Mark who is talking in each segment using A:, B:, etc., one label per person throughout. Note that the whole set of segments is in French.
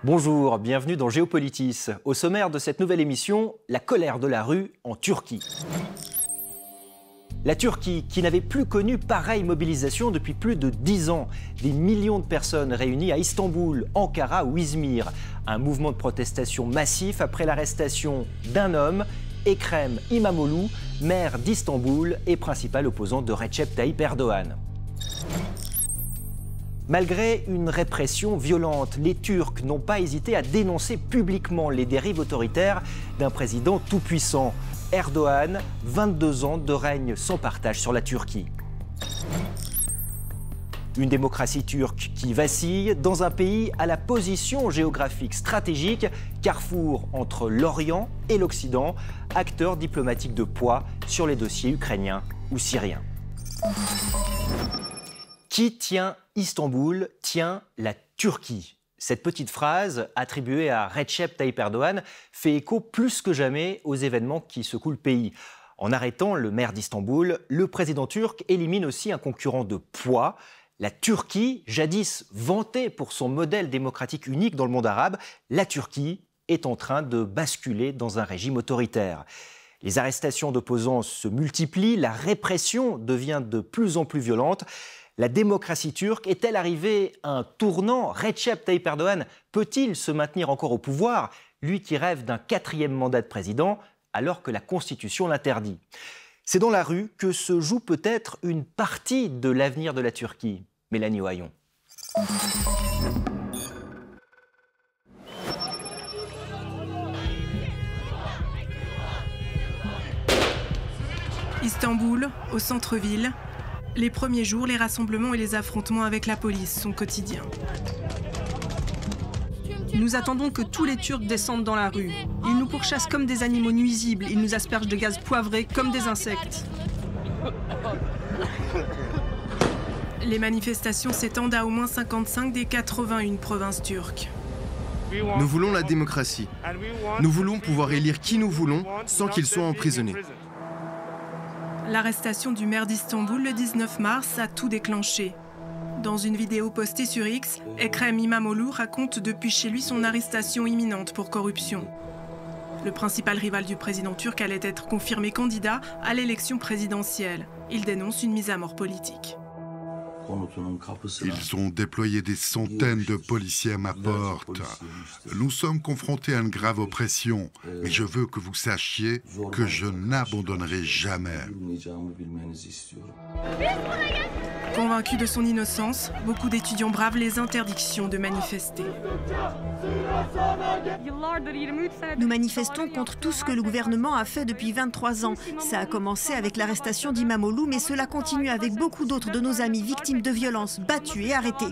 A: Bonjour, bienvenue dans Géopolitis. Au sommaire de cette nouvelle émission, la colère de la rue en Turquie. La Turquie, qui n'avait plus connu pareille mobilisation depuis plus de 10 ans. Des millions de personnes réunies à Istanbul, Ankara ou Izmir. Un mouvement de protestation massif après l'arrestation d'un homme, Ekrem İmamoğlu, maire d'Istanbul et principal opposant de Recep Tayyip Erdogan. Malgré une répression violente, les Turcs n'ont pas hésité à dénoncer publiquement les dérives autoritaires d'un président tout-puissant. Erdogan, 22 ans de règne sans partage sur la Turquie. Une démocratie turque qui vacille dans un pays à la position géographique stratégique, carrefour entre l'Orient et l'Occident, acteur diplomatique de poids sur les dossiers ukrainiens ou syriens. Qui tient Istanbul tient la Turquie. Cette petite phrase, attribuée à Recep Tayyip Erdogan, fait écho plus que jamais aux événements qui secouent le pays. En arrêtant le maire d'Istanbul, le président turc élimine aussi un concurrent de poids. La Turquie, jadis vantée pour son modèle démocratique unique dans le monde arabe, la Turquie est en train de basculer dans un régime autoritaire. Les arrestations d'opposants se multiplient, la répression devient de plus en plus violente. La démocratie turque est-elle arrivée à un tournant? Recep Tayyip Erdogan peut-il se maintenir encore au pouvoir, lui qui rêve d'un 4e mandat de président, alors que la Constitution l'interdit? C'est dans la rue que se joue peut-être une partie de l'avenir de la Turquie. Mélanie Ohayon.
B: Istanbul, au centre-ville. Les premiers jours, les rassemblements et les affrontements avec la police sont quotidiens.
C: Nous attendons que tous les Turcs descendent dans la rue. Ils nous pourchassent comme des animaux nuisibles, ils nous aspergent de gaz poivré comme des insectes.
B: Les manifestations s'étendent à au moins 55 des 81 provinces turques.
D: Nous voulons la démocratie. Nous voulons pouvoir élire qui nous voulons sans qu'ils soient emprisonnés.
B: L'arrestation du maire d'Istanbul le 19 mars a tout déclenché. Dans une vidéo postée sur X, Ekrem İmamoğlu raconte depuis chez lui son arrestation imminente pour corruption. Le principal rival du président turc allait être confirmé candidat à l'élection présidentielle. Il dénonce une mise à mort politique.
E: Ils ont déployé des centaines de policiers à ma porte. Nous sommes confrontés à une grave oppression, mais je veux que vous sachiez que je n'abandonnerai jamais.
B: Convaincus de son innocence, beaucoup d'étudiants bravent les interdictions de manifester.
F: Nous manifestons contre tout ce que le gouvernement a fait depuis 23 ans. Ça a commencé avec l'arrestation d'Imamoğlu, mais cela continue avec beaucoup d'autres de nos amis victimes de violences, battus et arrêtés.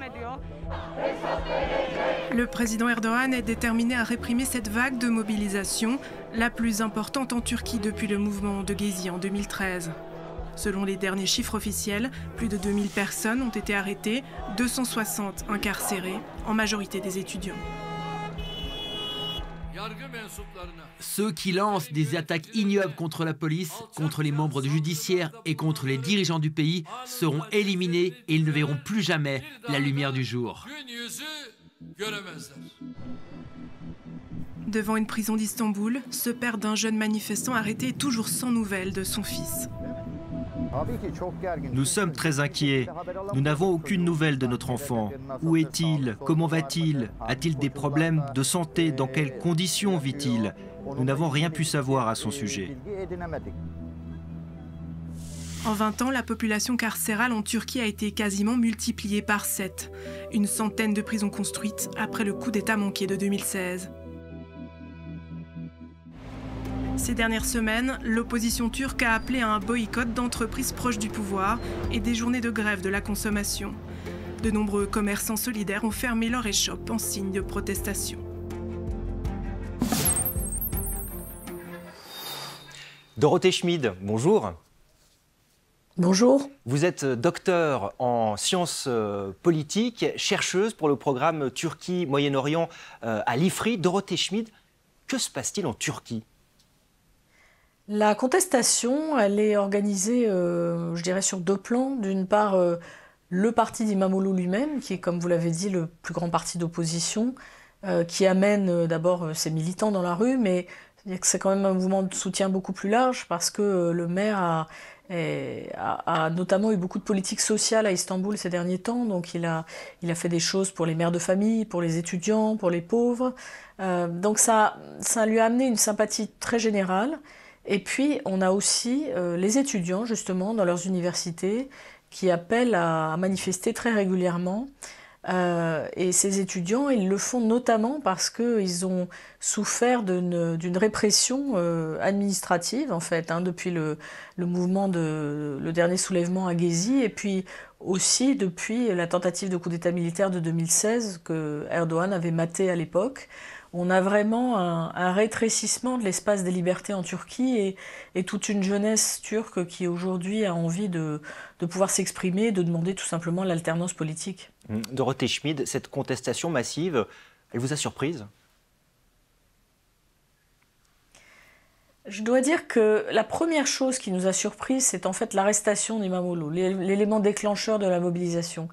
B: Le président Erdogan est déterminé à réprimer cette vague de mobilisation, la plus importante en Turquie depuis le mouvement de Gezi en 2013. Selon les derniers chiffres officiels, plus de 2000 personnes ont été arrêtées, 260 incarcérées, en majorité des étudiants.
G: Ceux qui lancent des attaques ignobles contre la police, contre les membres du judiciaire et contre les dirigeants du pays seront éliminés et ils ne verront plus jamais la lumière du jour.
B: Devant une prison d'Istanbul, ce père d'un jeune manifestant arrêté est toujours sans nouvelles de son fils.
H: Nous sommes très inquiets. Nous n'avons aucune nouvelle de notre enfant. Où est-il? Comment va-t-il? A-t-il des problèmes de santé? Dans quelles conditions vit-il? Nous n'avons rien pu savoir à son sujet.
B: En 20 ans, la population carcérale en Turquie a été quasiment multipliée par 7. Une centaine de prisons construites après le coup d'État manqué de 2016. Ces dernières semaines, l'opposition turque a appelé à un boycott d'entreprises proches du pouvoir et des journées de grève de la consommation. De nombreux commerçants solidaires ont fermé leur échoppe en signe de protestation.
A: Dorothée Schmid, bonjour.
I: Bonjour.
A: Vous êtes docteur en sciences politiques, chercheuse pour le programme Turquie-Moyen-Orient à l'IFRI. Dorothée Schmid, que se passe-t-il en Turquie ?
I: La contestation, elle est organisée, je dirais, sur deux plans. D'une part, le parti d'Imamoğlu lui-même, qui est, comme vous l'avez dit, le plus grand parti d'opposition, qui amène d'abord ses militants dans la rue, mais c'est quand même un mouvement de soutien beaucoup plus large parce que le maire a notamment eu beaucoup de politique sociale à Istanbul ces derniers temps. Donc il a fait des choses pour les mères de famille, pour les étudiants, pour les pauvres. Donc ça lui a amené une sympathie très générale. Et puis on a aussi les étudiants justement dans leurs universités qui appellent à manifester très régulièrement. Et ces étudiants, ils le font notamment parce qu'ils ont souffert d'une répression administrative, en fait, depuis le mouvement le dernier soulèvement à Gezi, et puis aussi depuis la tentative de coup d'État militaire de 2016 que Erdogan avait maté à l'époque. On a vraiment un rétrécissement de l'espace des libertés en Turquie et toute une jeunesse turque qui aujourd'hui a envie de pouvoir s'exprimer, de demander tout simplement l'alternance politique.
A: Dorothée Schmid, cette contestation massive, elle vous a surprise ?
I: Je dois dire que la première chose qui nous a surpris, c'est en fait l'arrestation d'Imamoglu, l'élément déclencheur de la mobilisation.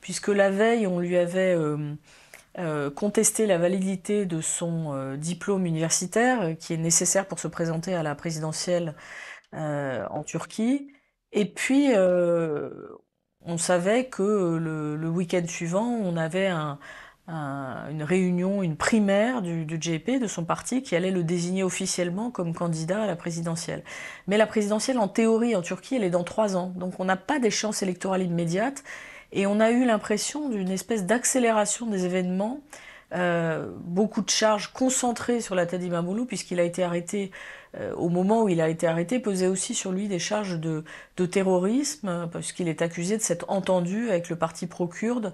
I: Puisque la veille, on lui avait contesté la validité de son diplôme universitaire, qui est nécessaire pour se présenter à la présidentielle en Turquie. Et puis, on savait que le week-end suivant, on avait une réunion, une primaire du CHP, de son parti, qui allait le désigner officiellement comme candidat à la présidentielle. Mais la présidentielle, en théorie, en Turquie, elle est dans 3 ans. Donc on n'a pas d'échéance électorale immédiate. Et on a eu l'impression d'une espèce d'accélération des événements, beaucoup de charges concentrées sur la tête d'Imamoglu, puisqu'il a été arrêté, au moment où il a été arrêté, pesaient aussi sur lui des charges de terrorisme, parce qu'il est accusé de s'être entendu avec le parti pro-kurde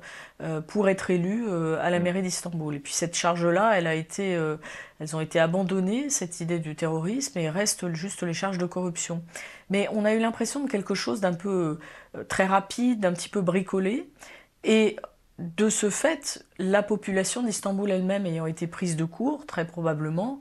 I: pour être élu à la mairie d'Istanbul. Et puis cette charge-là, elles ont été abandonnées, cette idée du terrorisme, et il reste juste les charges de corruption. Mais on a eu l'impression de quelque chose d'un peu très rapide, d'un petit peu bricolé, et de ce fait, la population d'Istanbul elle-même ayant été prise de court, très probablement,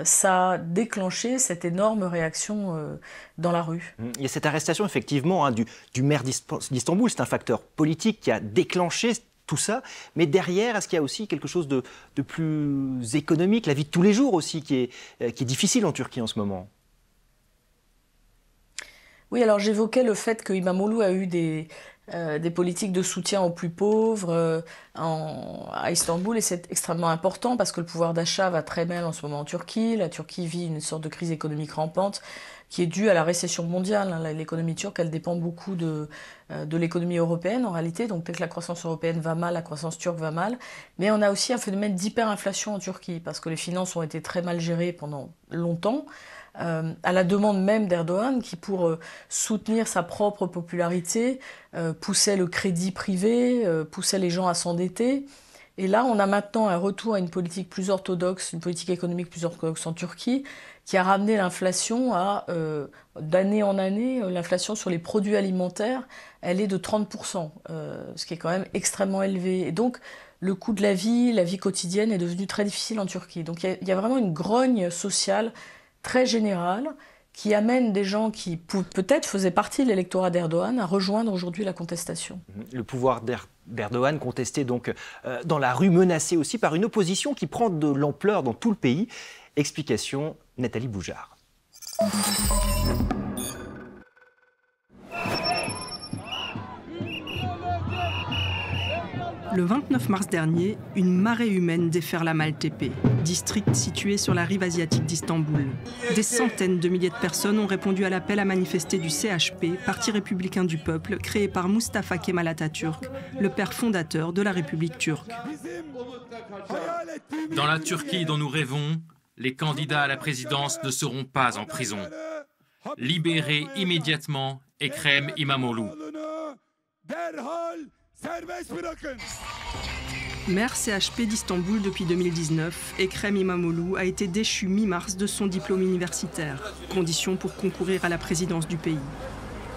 I: ça a déclenché cette énorme réaction dans la rue.
A: Il y a cette arrestation, effectivement, du maire d'Istanbul. C'est un facteur politique qui a déclenché tout ça. Mais derrière, est-ce qu'il y a aussi quelque chose de plus économique, la vie de tous les jours aussi, qui est difficile en Turquie en ce moment?
I: Oui, alors j'évoquais le fait que Imamoglu a eu des politiques de soutien aux plus pauvres à Istanbul, et c'est extrêmement important parce que le pouvoir d'achat va très mal en ce moment en Turquie. La Turquie vit une sorte de crise économique rampante qui est due à la récession mondiale. L'économie turque, elle dépend beaucoup de l'économie européenne en réalité, donc dès que la croissance européenne va mal, la croissance turque va mal. Mais on a aussi un phénomène d'hyperinflation en Turquie parce que les finances ont été très mal gérées pendant longtemps. À la demande même d'Erdogan, qui pour soutenir sa propre popularité poussait le crédit privé, poussait les gens à s'endetter. Et là, on a maintenant un retour à une politique plus orthodoxe, une politique économique plus orthodoxe en Turquie, qui a ramené l'inflation d'année en année, l'inflation sur les produits alimentaires, elle est de 30%, ce qui est quand même extrêmement élevé. Et donc, le coût de la vie quotidienne est devenu très difficile en Turquie. Donc il y a vraiment une grogne sociale très générale qui amène des gens qui peut-être faisaient partie de l'électorat d'Erdogan à rejoindre aujourd'hui la contestation.
A: Le pouvoir d'Erdogan contesté donc dans la rue, menacé aussi par une opposition qui prend de l'ampleur dans tout le pays. Explication, Nathalie Boujard.
C: Le 29 mars dernier, une marée humaine déferle à Maltepe, district situé sur la rive asiatique d'Istanbul. Des centaines de milliers de personnes ont répondu à l'appel à manifester du CHP, Parti républicain du peuple, créé par Mustafa Kemal Atatürk, le père fondateur de la République turque.
J: Dans la Turquie dont nous rêvons, les candidats à la présidence ne seront pas en prison. Libérez immédiatement Ekrem İmamoğlu.
C: Maire CHP d'Istanbul depuis 2019, Ekrem İmamoğlu a été déchu mi-mars de son diplôme universitaire, condition pour concourir à la présidence du pays,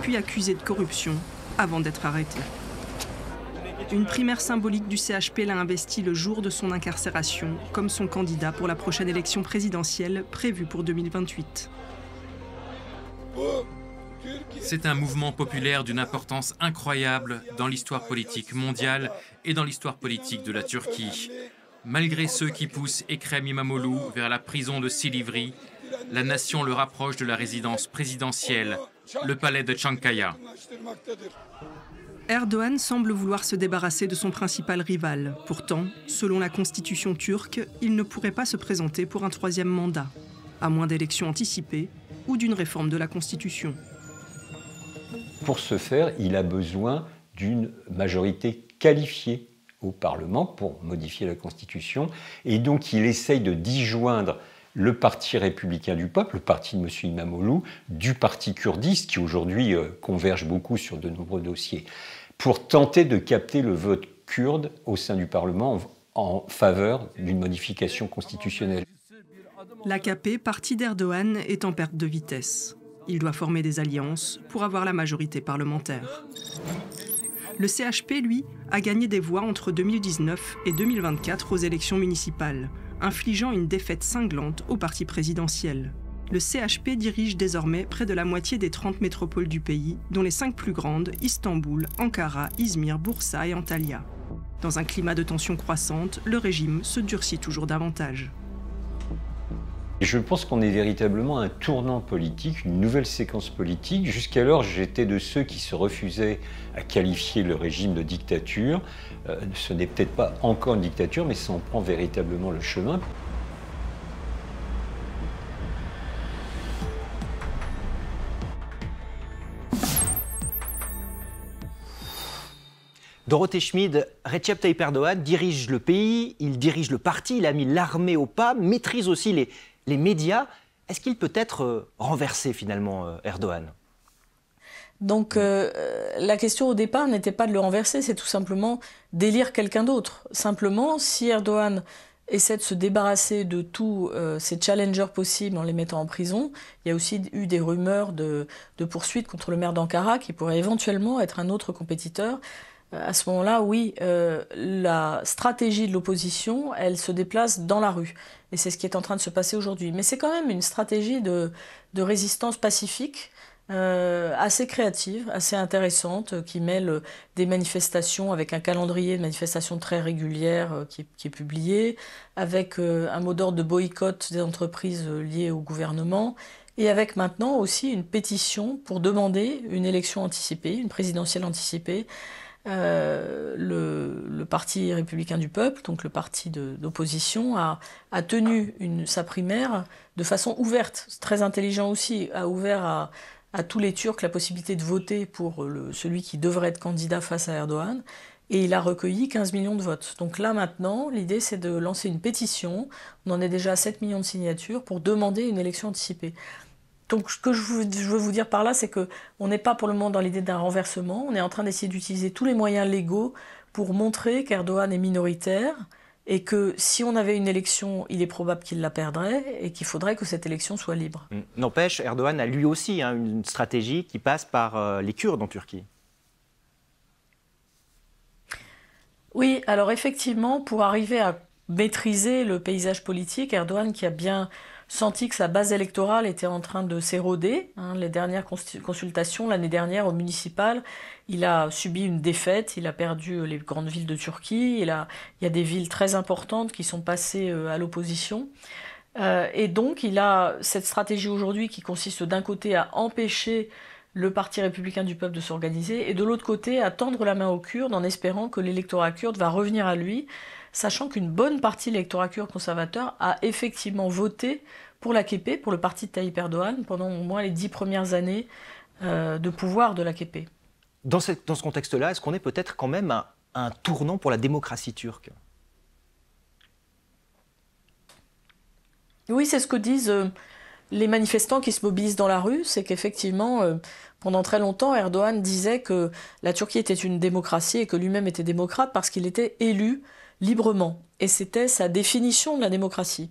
C: puis accusé de corruption avant d'être arrêté. Une primaire symbolique du CHP l'a investi le jour de son incarcération comme son candidat pour la prochaine élection présidentielle prévue pour 2028.
J: C'est un mouvement populaire d'une importance incroyable dans l'histoire politique mondiale et dans l'histoire politique de la Turquie. Malgré ceux qui poussent Ekrem İmamoğlu vers la prison de Silivri, la nation le rapproche de la résidence présidentielle, le palais de Çankaya.
C: Erdogan semble vouloir se débarrasser de son principal rival. Pourtant, selon la constitution turque, il ne pourrait pas se présenter pour un troisième mandat, à moins d'élections anticipées ou d'une réforme de la Constitution.
K: Pour ce faire, il a besoin d'une majorité qualifiée au Parlement pour modifier la Constitution. Et donc, il essaye de disjoindre le Parti républicain du peuple, le parti de M. İmamoğlu, du parti kurdiste, qui aujourd'hui converge beaucoup sur de nombreux dossiers, pour tenter de capter le vote kurde au sein du Parlement en faveur d'une modification constitutionnelle.
C: L'AKP, parti d'Erdogan, est en perte de vitesse. Il doit former des alliances pour avoir la majorité parlementaire. Le CHP, lui, a gagné des voix entre 2019 et 2024 aux élections municipales, infligeant une défaite cinglante au parti présidentiel. Le CHP dirige désormais près de la moitié des 30 métropoles du pays, dont les 5 plus grandes, Istanbul, Ankara, İzmir, Bursa et Antalya. Dans un climat de tension croissante, le régime se durcit toujours davantage.
K: Et je pense qu'on est véritablement à un tournant politique, une nouvelle séquence politique. Jusqu'alors, j'étais de ceux qui se refusaient à qualifier le régime de dictature. Ce n'est peut-être pas encore une dictature, mais ça en prend véritablement le chemin.
A: Dorothée Schmid, Recep Tayyip Erdogan dirige le pays, il dirige le parti, il a mis l'armée au pas, maîtrise aussi les médias. Est-ce qu'il peut être renversé finalement, Erdogan ?
I: Donc la question au départ n'était pas de le renverser, c'est tout simplement d'élire quelqu'un d'autre. Simplement, si Erdogan essaie de se débarrasser de tous ces challengers possibles en les mettant en prison, il y a aussi eu des rumeurs de poursuites contre le maire d'Ankara qui pourrait éventuellement être un autre compétiteur. À ce moment-là, oui, la stratégie de l'opposition, elle se déplace dans la rue. Et c'est ce qui est en train de se passer aujourd'hui. Mais c'est quand même une stratégie de résistance pacifique assez créative, assez intéressante, qui mêle des manifestations avec un calendrier de manifestations très régulière qui est publié, avec un mot d'ordre de boycott des entreprises liées au gouvernement, et avec maintenant aussi une pétition pour demander une élection anticipée, une présidentielle anticipée. Le Parti républicain du peuple, donc le parti d'opposition, a tenu sa primaire de façon ouverte, très intelligent aussi, a ouvert à tous les Turcs la possibilité de voter pour celui qui devrait être candidat face à Erdogan, et il a recueilli 15 millions de votes. Donc là maintenant, l'idée c'est de lancer une pétition, on en est déjà à 7 millions de signatures, pour demander une élection anticipée. Donc ce que je veux vous dire par là, c'est qu'on n'est pas pour le moment dans l'idée d'un renversement, on est en train d'essayer d'utiliser tous les moyens légaux pour montrer qu'Erdogan est minoritaire et que si on avait une élection, il est probable qu'il la perdrait et qu'il faudrait que cette élection soit libre.
A: N'empêche, Erdogan a lui aussi une stratégie qui passe par les Kurdes en Turquie.
I: Oui, alors effectivement, pour arriver à maîtriser le paysage politique, Erdogan qui a bien senti que sa base électorale était en train de s'éroder. Les dernières consultations, l'année dernière au municipal, il a subi une défaite, il a perdu les grandes villes de Turquie, il y a des villes très importantes qui sont passées à l'opposition. Et donc il a cette stratégie aujourd'hui qui consiste d'un côté à empêcher le Parti républicain du peuple de s'organiser et de l'autre côté à tendre la main aux Kurdes en espérant que l'électorat kurde va revenir à lui, sachant qu'une bonne partie de l'électorat kurde conservateur a effectivement voté pour l'AKP, pour le parti de Tayyip Erdogan, pendant au moins les 10 premières années de pouvoir de l'AKP.
A: Dans ce contexte-là, est-ce qu'on est peut-être quand même à un tournant pour la démocratie turque ?
I: Oui, c'est ce que disent les manifestants qui se mobilisent dans la rue, c'est qu'effectivement, pendant très longtemps, Erdogan disait que la Turquie était une démocratie et que lui-même était démocrate parce qu'il était élu librement. Et c'était sa définition de la démocratie.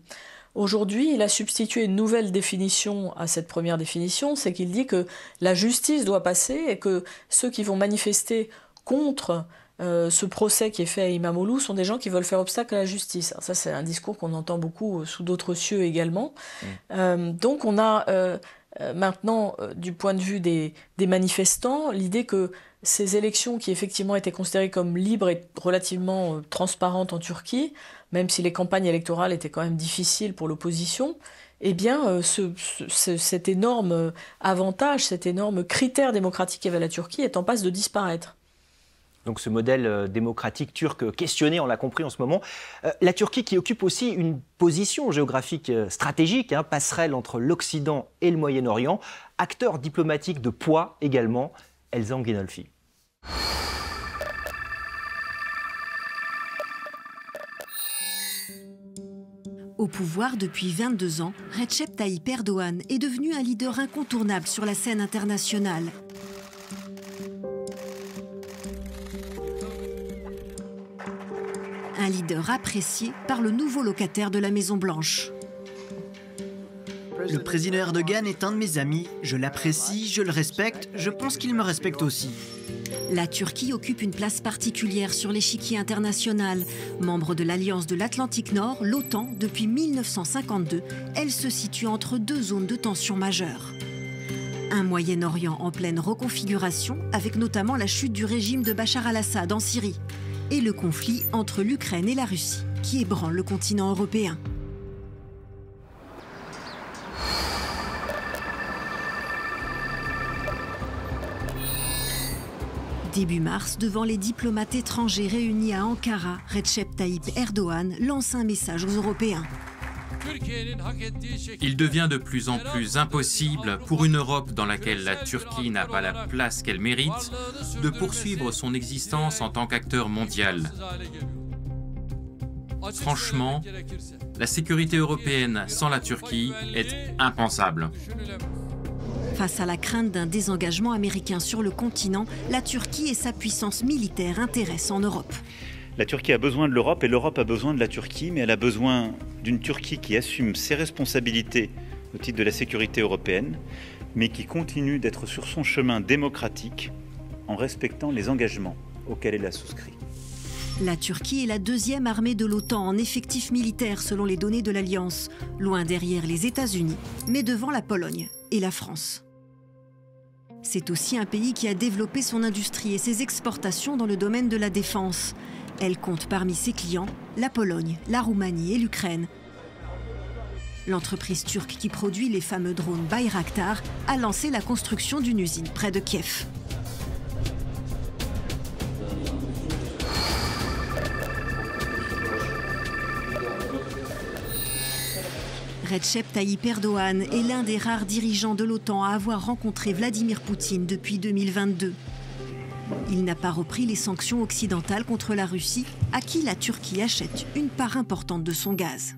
I: Aujourd'hui, il a substitué une nouvelle définition à cette première définition, c'est qu'il dit que la justice doit passer et que ceux qui vont manifester contre ce procès qui est fait à İmamoğlu sont des gens qui veulent faire obstacle à la justice. Alors ça, c'est un discours qu'on entend beaucoup sous d'autres cieux également. Donc on a maintenant, du point de vue des manifestants, l'idée que ces élections qui effectivement étaient considérées comme libres et relativement transparentes en Turquie, même si les campagnes électorales étaient quand même difficiles pour l'opposition, eh bien cet énorme avantage, cet énorme critère démocratique qu'avait la Turquie est en passe de disparaître.
A: Donc ce modèle démocratique turc questionné, on l'a compris en ce moment. La Turquie qui occupe aussi une position géographique stratégique, passerelle entre l'Occident et le Moyen-Orient, acteur diplomatique de poids également, Elzhan Ghenolfi.
F: Au pouvoir depuis 22 ans, Recep Tayyip Erdoğan est devenu un leader incontournable sur la scène internationale. Un leader apprécié par le nouveau locataire de la Maison-Blanche.
L: Le président Erdogan est un de mes amis. Je l'apprécie, je le respecte, je pense qu'il me respecte aussi.
F: La Turquie occupe une place particulière sur l'échiquier international. Membre de l'Alliance de l'Atlantique Nord, l'OTAN, depuis 1952, elle se situe entre deux zones de tension majeures. Un Moyen-Orient en pleine reconfiguration, avec notamment la chute du régime de Bachar al-Assad en Syrie, et le conflit entre l'Ukraine et la Russie, qui ébranle le continent européen. Début mars, devant les diplomates étrangers réunis à Ankara, Recep Tayyip Erdoğan lance un message aux Européens.
J: Il devient de plus en plus impossible pour une Europe dans laquelle la Turquie n'a pas la place qu'elle mérite de poursuivre son existence en tant qu'acteur mondial. Franchement, la sécurité européenne sans la Turquie est impensable.
F: Face à la crainte d'un désengagement américain sur le continent, la Turquie et sa puissance militaire intéressent en Europe.
M: La Turquie a besoin de l'Europe et l'Europe a besoin de la Turquie, mais elle a besoin d'une Turquie qui assume ses responsabilités au titre de la sécurité européenne, mais qui continue d'être sur son chemin démocratique en respectant les engagements auxquels elle a souscrit.
F: La Turquie est la deuxième armée de l'OTAN en effectif militaire selon les données de l'Alliance, loin derrière les États-Unis, mais devant la Pologne et la France. C'est aussi un pays qui a développé son industrie et ses exportations dans le domaine de la défense. Elle compte parmi ses clients la Pologne, la Roumanie et l'Ukraine. L'entreprise turque qui produit les fameux drones Bayraktar a lancé la construction d'une usine près de Kiev. Recep Tayyip Erdoğan est l'un des rares dirigeants de l'OTAN à avoir rencontré Vladimir Poutine depuis 2022. Il n'a pas repris les sanctions occidentales contre la Russie, à qui la Turquie achète une part importante de son gaz.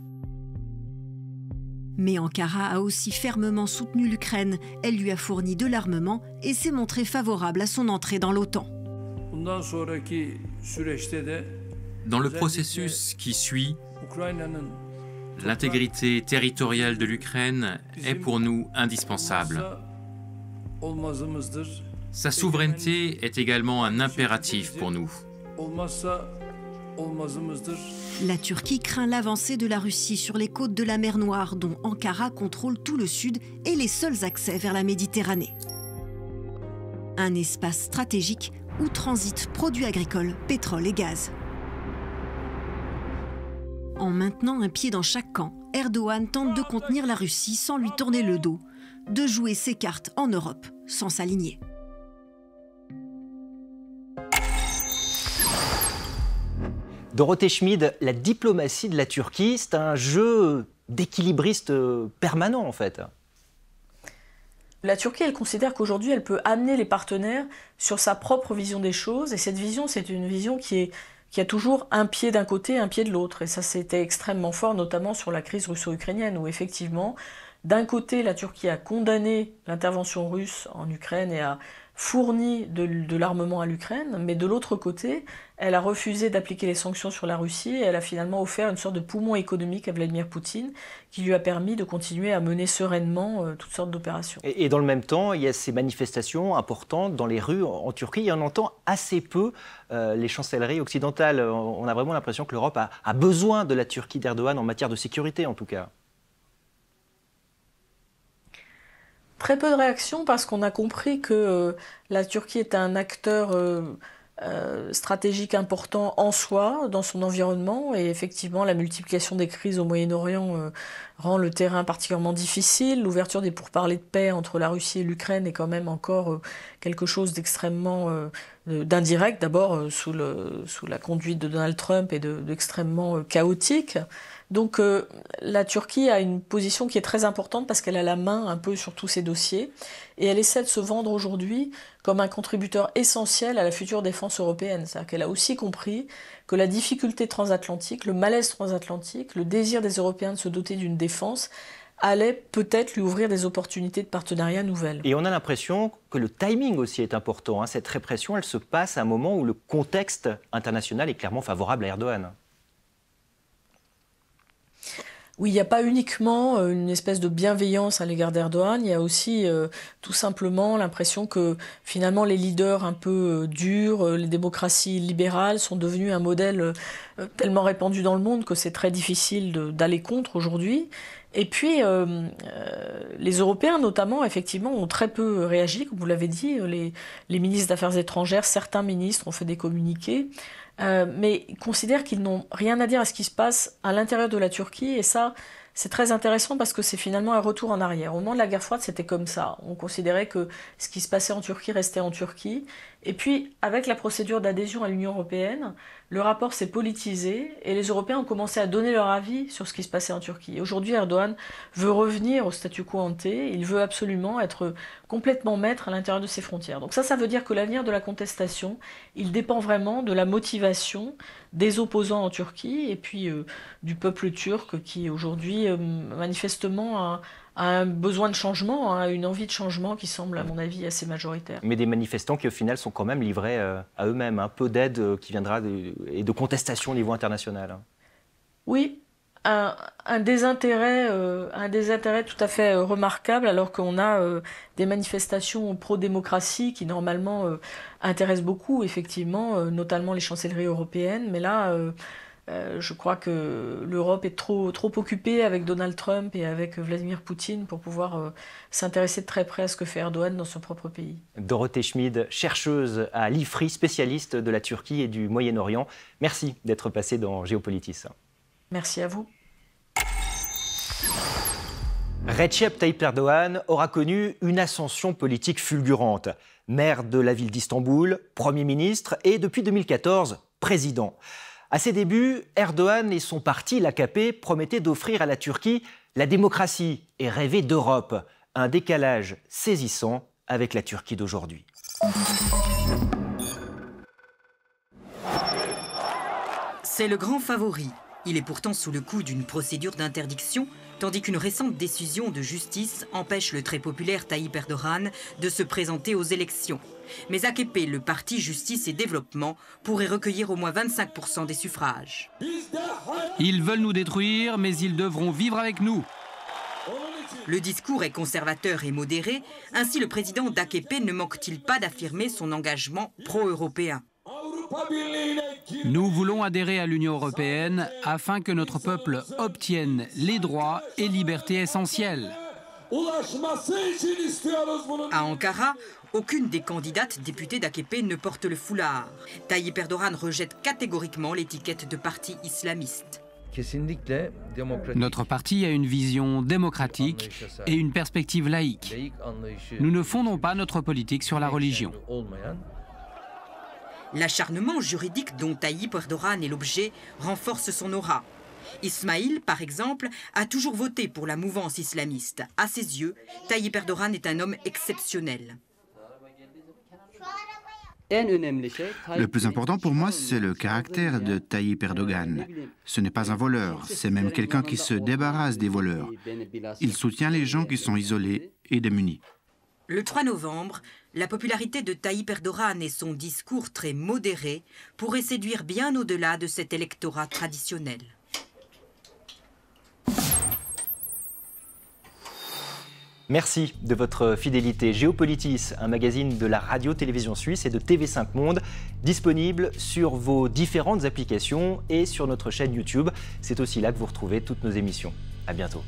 F: Mais Ankara a aussi fermement soutenu l'Ukraine. Elle lui a fourni de l'armement et s'est montrée favorable à son entrée dans l'OTAN.
J: Dans le processus qui suit, l'intégrité territoriale de l'Ukraine est pour nous indispensable. Sa souveraineté est également un impératif pour nous.
F: La Turquie craint l'avancée de la Russie sur les côtes de la mer Noire, dont Ankara contrôle tout le sud et les seuls accès vers la Méditerranée. Un espace stratégique où transitent produits agricoles, pétrole et gaz. En maintenant un pied dans chaque camp, Erdoğan tente de contenir la Russie sans lui tourner le dos, de jouer ses cartes en Europe sans s'aligner.
A: Dorothée Schmid, la diplomatie de la Turquie, c'est un jeu d'équilibriste permanent en fait.
I: La Turquie, elle considère qu'aujourd'hui, elle peut amener les partenaires sur sa propre vision des choses. Et cette vision, c'est une vision qui a toujours un pied d'un côté et un pied de l'autre. Et ça, c'était extrêmement fort, notamment sur la crise russo-ukrainienne, où effectivement, d'un côté, la Turquie a condamné l'intervention russe en Ukraine et a fourni de l'armement à l'Ukraine, mais de l'autre côté, elle a refusé d'appliquer les sanctions sur la Russie et elle a finalement offert une sorte de poumon économique à Vladimir Poutine qui lui a permis de continuer à mener sereinement toutes sortes d'opérations.
A: Et dans le même temps, il y a ces manifestations importantes dans les rues en Turquie et on entend assez peu les chancelleries occidentales. On a vraiment l'impression que l'Europe a besoin de la Turquie d'Erdogan en matière de sécurité en tout cas.
I: Très peu de réactions parce qu'on a compris que la Turquie est un acteur stratégique important en soi, dans son environnement, et effectivement la multiplication des crises au Moyen-Orient rend le terrain particulièrement difficile. L'ouverture des pourparlers de paix entre la Russie et l'Ukraine est quand même encore quelque chose d'extrêmement d'indirect, d'abord sous la conduite de Donald Trump et d'extrêmement chaotique. Donc la Turquie a une position qui est très importante parce qu'elle a la main un peu sur tous ces dossiers et elle essaie de se vendre aujourd'hui comme un contributeur essentiel à la future défense européenne. C'est-à-dire qu'elle a aussi compris que la difficulté transatlantique, le malaise transatlantique, le désir des Européens de se doter d'une défense allait peut-être lui ouvrir des opportunités de partenariat nouvelles.
A: Et on a l'impression que le timing aussi est important. Cette répression, elle se passe à un moment où le contexte international est clairement favorable à Erdogan.
I: Oui, il n'y a pas uniquement une espèce de bienveillance à l'égard d'Erdogan, il y a aussi tout simplement l'impression que finalement les leaders un peu durs, les démocraties libérales sont devenus un modèle tellement répandu dans le monde que c'est très difficile d'aller contre aujourd'hui. Et puis, les Européens, notamment, effectivement, ont très peu réagi, comme vous l'avez dit. Les ministres d'Affaires étrangères, certains ministres ont fait des communiqués, mais ils considèrent qu'ils n'ont rien à dire à ce qui se passe à l'intérieur de la Turquie. Et ça, c'est très intéressant parce que c'est finalement un retour en arrière. Au moment de la guerre froide, c'était comme ça. On considérait que ce qui se passait en Turquie restait en Turquie. Et puis, avec la procédure d'adhésion à l'Union européenne, le rapport s'est politisé et les Européens ont commencé à donner leur avis sur ce qui se passait en Turquie. Aujourd'hui, Erdogan veut revenir au statu quo ante. Il veut absolument être complètement maître à l'intérieur de ses frontières. Donc ça veut dire que l'avenir de la contestation, il dépend vraiment de la motivation des opposants en Turquie et puis du peuple turc qui aujourd'hui manifestement a un besoin de changement, une envie de changement qui semble à mon avis assez majoritaire.
A: Mais des manifestants qui au final sont quand même livrés à eux-mêmes, un peu d'aide qui viendra et de contestation au niveau international.
I: Oui, un désintérêt tout à fait remarquable alors qu'on a des manifestations pro-démocratie qui normalement intéressent beaucoup effectivement, notamment les chancelleries européennes, mais là je crois que l'Europe est trop occupée avec Donald Trump et avec Vladimir Poutine pour pouvoir s'intéresser de très près à ce que fait Erdogan dans son propre pays.
A: Dorothée Schmid, chercheuse à l'IFRI, spécialiste de la Turquie et du Moyen-Orient. Merci d'être passée dans Géopolitis.
I: Merci à vous.
A: Recep Tayyip Erdogan aura connu une ascension politique fulgurante. Maire de la ville d'Istanbul, Premier ministre et depuis 2014, président. À ses débuts, Erdogan et son parti, l'AKP, promettaient d'offrir à la Turquie la démocratie et rêvaient d'Europe. Un décalage saisissant avec la Turquie d'aujourd'hui.
N: C'est le grand favori. Il est pourtant sous le coup d'une procédure d'interdiction, tandis qu'une récente décision de justice empêche le très populaire Tayyip Erdogan de se présenter aux élections. Mais AKP, le parti Justice et Développement, pourrait recueillir au moins 25% des suffrages.
O: Ils veulent nous détruire, mais ils devront vivre avec nous.
N: Le discours est conservateur et modéré, ainsi le président d'AKP ne manque-t-il pas d'affirmer son engagement pro-européen.
O: Nous voulons adhérer à l'Union européenne afin que notre peuple obtienne les droits et libertés essentielles.
N: À Ankara, aucune des candidates députées d'AKP ne porte le foulard. Tayyip Erdogan rejette catégoriquement l'étiquette de parti islamiste.
O: Notre parti a une vision démocratique et une perspective laïque. Nous ne fondons pas notre politique sur la religion.
N: L'acharnement juridique dont Tayyip Erdogan est l'objet renforce son aura. Ismail, par exemple, a toujours voté pour la mouvance islamiste. À ses yeux, Tayyip Erdogan est un homme exceptionnel.
P: Le plus important pour moi, c'est le caractère de Tayyip Erdogan. Ce n'est pas un voleur, c'est même quelqu'un qui se débarrasse des voleurs. Il soutient les gens qui sont isolés et démunis.
N: Le 3 novembre, la popularité de Tayyip Erdogan et son discours très modéré pourraient séduire bien au-delà de cet électorat traditionnel.
A: Merci de votre fidélité. Géopolitis, un magazine de la radio-télévision suisse et de TV5 Monde, disponible sur vos différentes applications et sur notre chaîne YouTube. C'est aussi là que vous retrouvez toutes nos émissions. À bientôt.